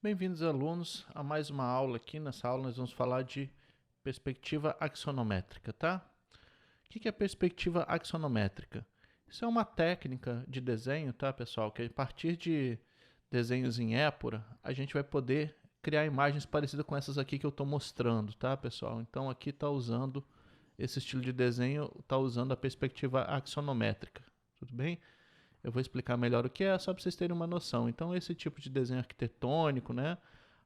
Bem-vindos, alunos, a mais uma aula aqui. Nessa aula nós vamos falar de perspectiva axonométrica, tá? O que é perspectiva axonométrica? Isso é uma técnica de desenho, tá, pessoal? Que a partir de desenhos em épora, a gente vai poder criar imagens parecidas com essas aqui que eu estou mostrando, tá, pessoal? Então aqui está usando esse estilo de desenho, está usando a perspectiva axonométrica, tudo bem? Eu vou explicar melhor o que é, só para vocês terem uma noção. Então, esse tipo de desenho arquitetônico, né?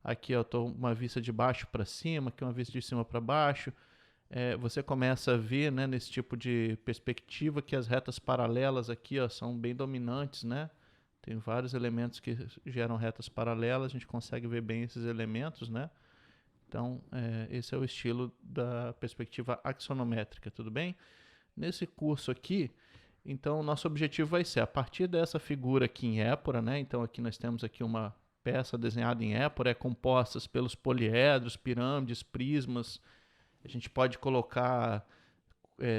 Aqui eu estou uma vista de baixo para cima, aqui uma vista de cima para baixo. Você começa a ver, né, nesse tipo de perspectiva que as retas paralelas aqui, ó, são bem dominantes, né? Tem vários elementos que geram retas paralelas, a gente consegue ver bem esses elementos, né? Então, esse é o estilo da perspectiva axonométrica, tudo bem? Nesse curso aqui, então, o nosso objetivo vai ser, a partir dessa figura aqui em épora, né? Então, aqui nós temos aqui uma peça desenhada em épora, composta pelos poliedros, pirâmides, prismas. A gente pode colocar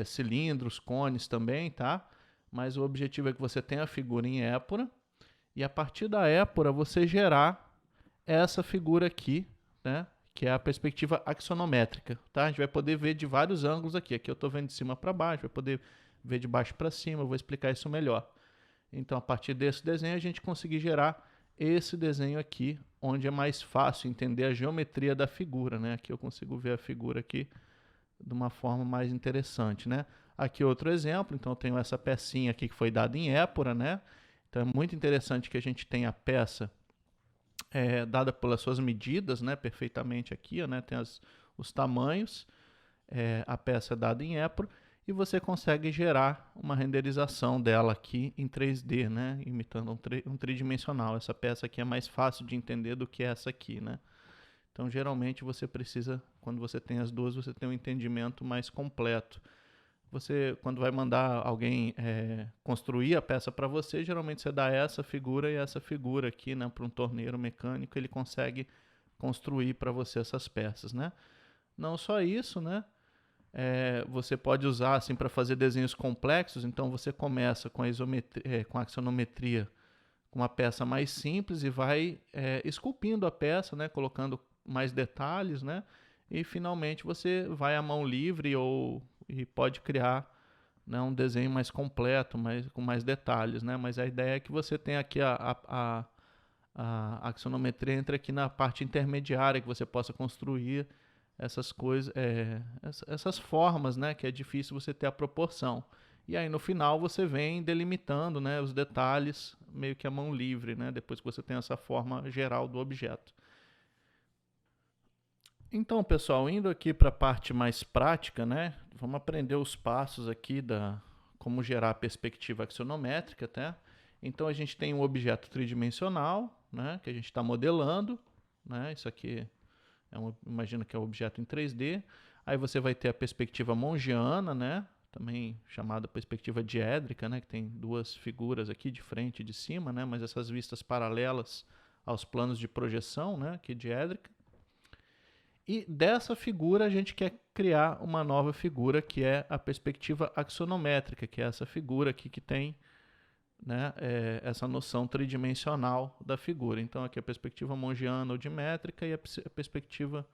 cilindros, cones também, tá? Mas o objetivo é que você tenha a figura em épora e a partir da épora você gerar essa figura aqui, né? Que é a perspectiva axonométrica, tá? A gente vai poder ver de vários ângulos aqui. Aqui eu estou vendo de cima para baixo, vai poder ver de baixo para cima, eu vou explicar isso melhor. Então, a partir desse desenho, a gente conseguir gerar esse desenho aqui, onde é mais fácil entender a geometria da figura, né? Aqui eu consigo ver a figura aqui de uma forma mais interessante, né? Aqui outro exemplo, então eu tenho essa pecinha aqui que foi dada em épora, né? Então é muito interessante que a gente tenha a peça dada pelas suas medidas, né? Perfeitamente aqui, né? Tem os tamanhos, a peça é dada em épora, e você consegue gerar uma renderização dela aqui em 3D, né? Imitando um tridimensional. Essa peça aqui é mais fácil de entender do que essa aqui, né? Então, geralmente, você precisa, quando você tem as duas, você tem um entendimento mais completo. Você, quando vai mandar alguém construir a peça para você, geralmente você dá essa figura e essa figura aqui, né? Para um torneiro mecânico, ele consegue construir para você essas peças, né? Não só isso, né? Você pode usar assim para fazer desenhos complexos. Então você começa com com a axonometria com uma peça mais simples e vai esculpindo a peça, né, colocando mais detalhes, né, e finalmente você vai à mão livre e pode criar, né, um desenho mais completo, com mais detalhes, né. Mas a ideia é que você tenha aqui a axonometria entre aqui na parte intermediária, que você possa construir essas coisas, essas formas, né, que é difícil você ter a proporção. E aí no final você vem delimitando, né, os detalhes meio que à mão livre, né, depois que você tem essa forma geral do objeto. Então, pessoal, indo aqui para a parte mais prática, né, vamos aprender os passos aqui da como gerar a perspectiva axonométrica, tá? Então a gente tem um objeto tridimensional, né, que a gente está modelando, né, isso aqui imagina que é um objeto em 3D. Aí você vai ter a perspectiva mongiana, né? Também chamada perspectiva diédrica, né? Que tem duas figuras aqui de frente e de cima, né? Mas essas vistas paralelas aos planos de projeção, né? Aqui diédrica. E dessa figura a gente quer criar uma nova figura que é a perspectiva axonométrica, que é essa figura aqui que tem, né, essa noção tridimensional da figura. Então aqui a perspectiva mongiana ou dimétrica e a perspectiva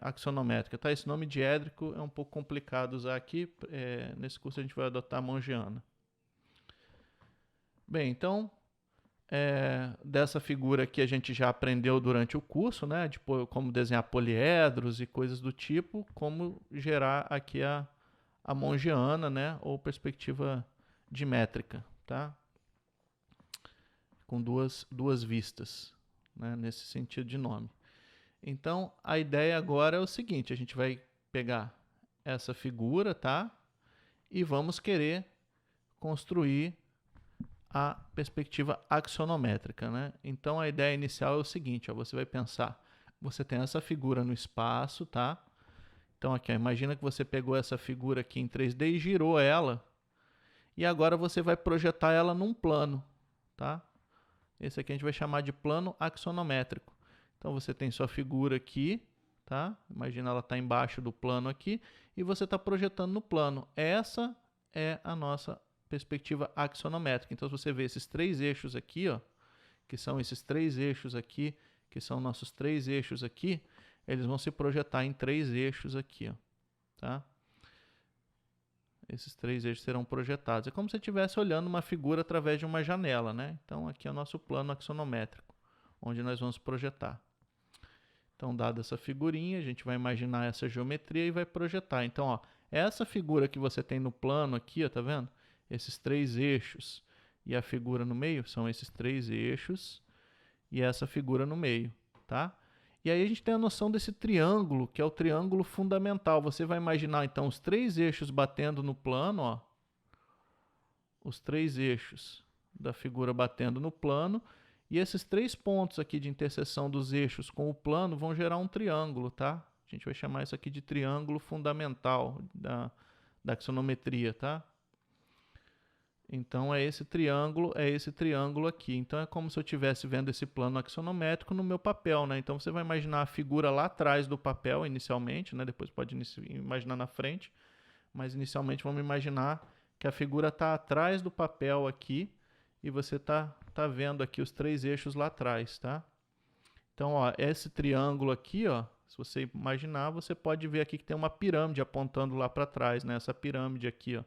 axonométrica. Tá? Esse nome diédrico é um pouco complicado usar aqui. Nesse curso a gente vai adotar a mongiana. Bem, então dessa figura aqui a gente já aprendeu durante o curso, né, de como desenhar poliedros e coisas do tipo, como gerar aqui a mongiana, né, ou perspectiva dimétrica, tá? Com duas vistas, né, nesse sentido de nome. Então, a ideia agora é o seguinte, a gente vai pegar essa figura, tá? E vamos querer construir a perspectiva axonométrica, né? Então, a ideia inicial é o seguinte, ó, você vai pensar, você tem essa figura no espaço, tá? Então, aqui, ó, imagina que você pegou essa figura aqui em 3D e girou ela, e agora você vai projetar ela num plano, tá? Esse aqui a gente vai chamar de plano axonométrico. Então você tem sua figura aqui, tá? Imagina ela está embaixo do plano aqui e você está projetando no plano. Essa é a nossa perspectiva axonométrica. Então se você vê esses três eixos aqui, ó, que são esses 3 eixos aqui, que são nossos 3 eixos aqui, eles vão se projetar em 3 eixos aqui, ó, tá? Esses 3 eixos serão projetados. É como se você estivesse olhando uma figura através de uma janela, né? Então, aqui é o nosso plano axonométrico, onde nós vamos projetar. Então, dada essa figurinha, a gente vai imaginar essa geometria e vai projetar. Então, ó, essa figura que você tem no plano aqui, ó, tá vendo? Esses 3 eixos e a figura no meio são esses 3 eixos e essa figura no meio, tá? E aí a gente tem a noção desse triângulo, que é o triângulo fundamental. Você vai imaginar, então, os 3 eixos batendo no plano, ó. Os 3 eixos da figura batendo no plano. E esses 3 pontos aqui de interseção dos eixos com o plano vão gerar um triângulo, tá? A gente vai chamar isso aqui de triângulo fundamental da axonometria, tá? Então, é esse triângulo aqui. Então, é como se eu estivesse vendo esse plano axonométrico no meu papel, né? Então, você vai imaginar a figura lá atrás do papel, inicialmente, né? Depois pode imaginar na frente, mas inicialmente vamos imaginar que a figura está atrás do papel aqui e você tá vendo aqui os 3 eixos lá atrás, tá? Então, ó, esse triângulo aqui, ó, se você imaginar, você pode ver aqui que tem uma pirâmide apontando lá para trás, né? Essa pirâmide aqui, ó.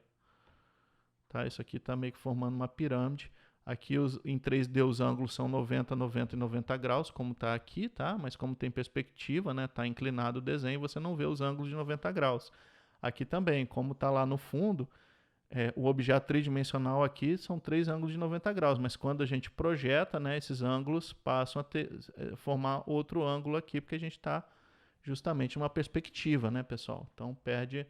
Tá? Isso aqui está meio que formando uma pirâmide. Aqui em 3D os ângulos são 90, 90 e 90 graus, como está aqui, tá? Mas como tem perspectiva, né? Está inclinado o desenho, você não vê os ângulos de 90 graus. Aqui também, como está lá no fundo, o objeto tridimensional aqui são 3 ângulos de 90 graus, mas quando a gente projeta, né, esses ângulos passam a formar outro ângulo aqui, porque a gente está justamente numa perspectiva, né, pessoal? Então perde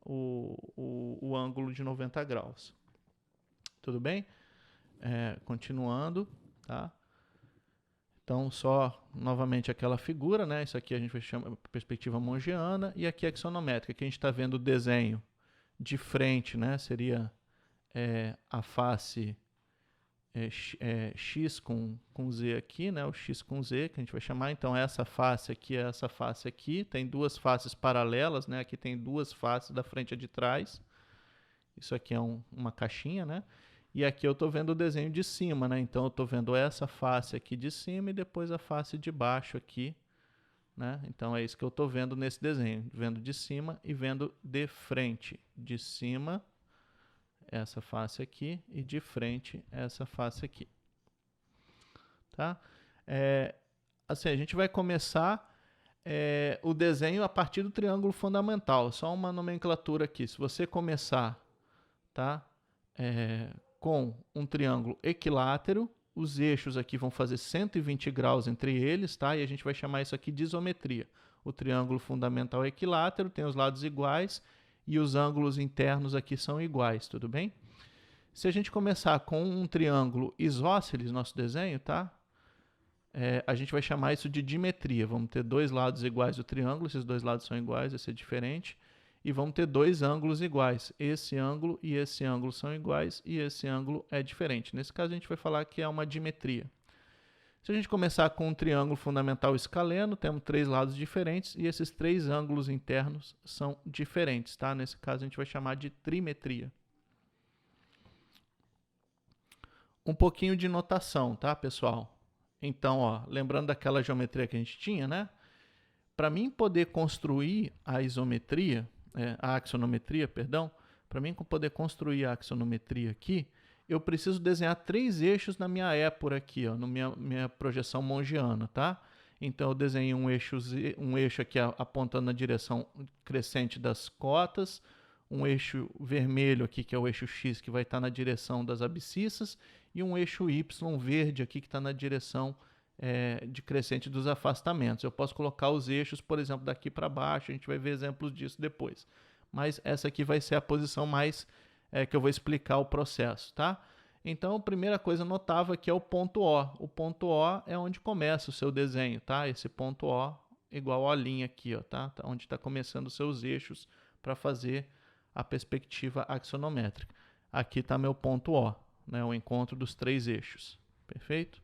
o ângulo de 90 graus. Tudo bem? Continuando, tá? Então, só novamente aquela figura, né? Isso aqui a gente vai chamar de perspectiva mongiana, e aqui a axonométrica, que a gente está vendo o desenho de frente, né? Seria a face X com Z aqui, né? O X com Z, que a gente vai chamar. Então, essa face aqui, tem 2 faces paralelas, né? Aqui tem 2 faces da frente e de trás. Isso aqui é uma caixinha, né? E aqui eu estou vendo o desenho de cima, né? Então, eu estou vendo essa face aqui de cima e depois a face de baixo aqui, né? Então, é isso que eu estou vendo nesse desenho. Vendo de cima e vendo de frente. De cima, essa face aqui, e de frente, essa face aqui. Tá? Assim, a gente vai começar o desenho a partir do triângulo fundamental. Só uma nomenclatura aqui. Se você começar, tá? Com um triângulo equilátero, os eixos aqui vão fazer 120 graus entre eles, tá? E a gente vai chamar isso aqui de isometria. O triângulo fundamental é equilátero, tem os lados iguais e os ângulos internos aqui são iguais, tudo bem? Se a gente começar com um triângulo isósceles, nosso desenho, tá? A gente vai chamar isso de dimetria. Vamos ter 2 lados iguais do triângulo, esses 2 lados são iguais, vai ser diferente. E vamos ter 2 ângulos iguais. Esse ângulo e esse ângulo são iguais e esse ângulo é diferente. Nesse caso, a gente vai falar que é uma dimetria. Se a gente começar com um triângulo fundamental escaleno, temos 3 lados diferentes e esses 3 ângulos internos são diferentes, tá? Nesse caso, a gente vai chamar de trimetria. Um pouquinho de notação, tá, pessoal? Então, ó, lembrando daquela geometria que a gente tinha, né? Para mim poder construir a isometria, a axonometria, perdão, para mim poder construir a axonometria aqui, eu preciso desenhar 3 eixos na minha épora aqui, ó, na minha projeção mongiana, tá? Então, eu desenhei um eixo aqui apontando na direção crescente das cotas, um eixo vermelho aqui, que é o eixo X, que vai estar na direção das abscissas, e um eixo Y verde aqui, que está na direção de crescente dos afastamentos. Eu posso colocar os eixos, por exemplo, daqui para baixo, a gente vai ver exemplos disso depois. Mas essa aqui vai ser a posição mais que eu vou explicar o processo, tá? Então, a primeira coisa notável aqui é o ponto O. O ponto O é onde começa o seu desenho, tá? Esse ponto O igual a linha aqui, ó, tá? Onde está começando os seus eixos para fazer a perspectiva axonométrica. Aqui está meu ponto O, né? O encontro dos 3 eixos. Perfeito?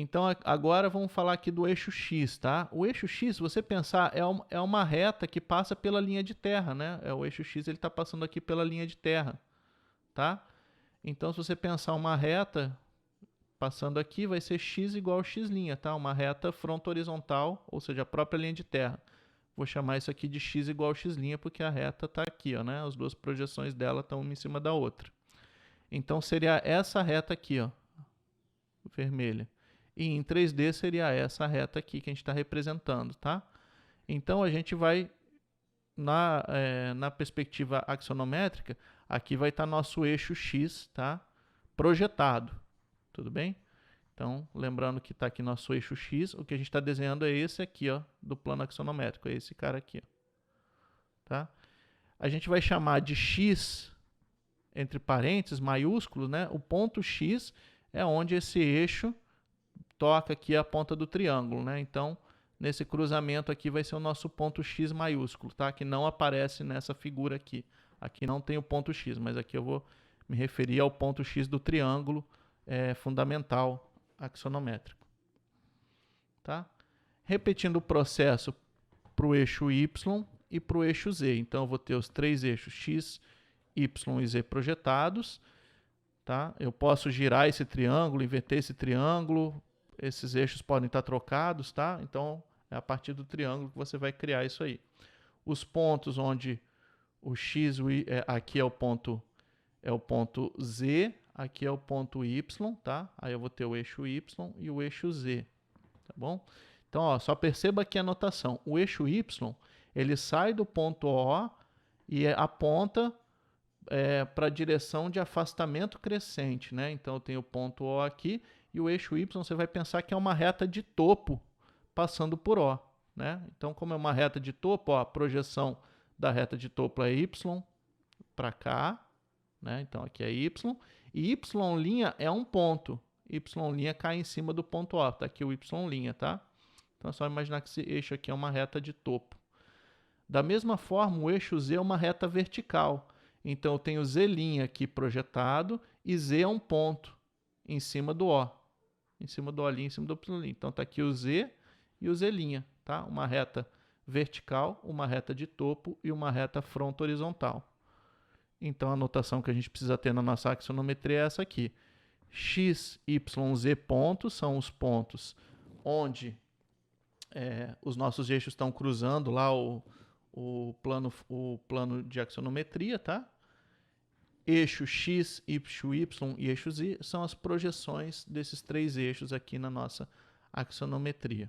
Então, agora vamos falar aqui do eixo X, tá? O eixo X, se você pensar, é uma reta que passa pela linha de terra, né? O eixo X está passando aqui pela linha de terra, tá? Então, se você pensar uma reta passando aqui vai ser x igual a x', tá? Uma reta fronto-horizontal, ou seja, a própria linha de terra. Vou chamar isso aqui de x igual a x' porque a reta está aqui, ó, né? As duas projeções dela estão uma em cima da outra. Então seria essa reta aqui, ó, vermelha. E em 3D seria essa reta aqui que a gente está representando, tá? Então a gente vai, na perspectiva axonométrica, aqui vai estar nosso eixo x, tá? Projetado, tudo bem? Então, lembrando que está aqui nosso eixo x, o que a gente está desenhando é esse aqui, ó, do plano axonométrico, é esse cara aqui, ó, tá? A gente vai chamar de x, entre parênteses, maiúsculo, né? O ponto x é onde esse eixo toca aqui a ponta do triângulo, né? Então, nesse cruzamento aqui vai ser o nosso ponto x maiúsculo, tá? Que não aparece nessa figura aqui. Aqui não tem o ponto x, mas aqui eu vou me referir ao ponto x do triângulo fundamental axonométrico, tá? Repetindo o processo para o eixo y e para o eixo z. Então, eu vou ter os três eixos x, y e z projetados, tá? Eu posso girar esse triângulo, inverter esse triângulo, esses eixos podem estar trocados, tá? Então, é a partir do triângulo que você vai criar isso aí. Os pontos onde o x, aqui é o ponto z, aqui é o ponto y, tá? Aí eu vou ter o eixo y e o eixo z, tá bom? Então, ó, só perceba aqui a notação. O eixo y, ele sai do ponto O e aponta para a direção de afastamento crescente, né? Então, eu tenho o ponto O aqui e o eixo y você vai pensar que é uma reta de topo passando por O, né? Então, como é uma reta de topo, ó, a projeção da reta de topo é y para cá, né? Então, aqui é y. E y' é um ponto. Y' cai em cima do ponto O. Tá aqui o y', tá? Então, é só imaginar que esse eixo aqui é uma reta de topo. Da mesma forma, o eixo z é uma reta vertical. Então, eu tenho z' aqui projetado e z é um ponto em cima do O. Em cima do O', em cima do y'. Então, tá aqui o z e o z', tá? Uma reta vertical, uma reta de topo e uma reta fronto-horizontal. Então, a notação que a gente precisa ter na nossa axonometria é essa aqui. X, Y, Z pontos são os pontos onde os nossos eixos estão cruzando lá o plano de axonometria, tá? Eixo X, Y e eixo Z são as projeções desses três eixos aqui na nossa axonometria.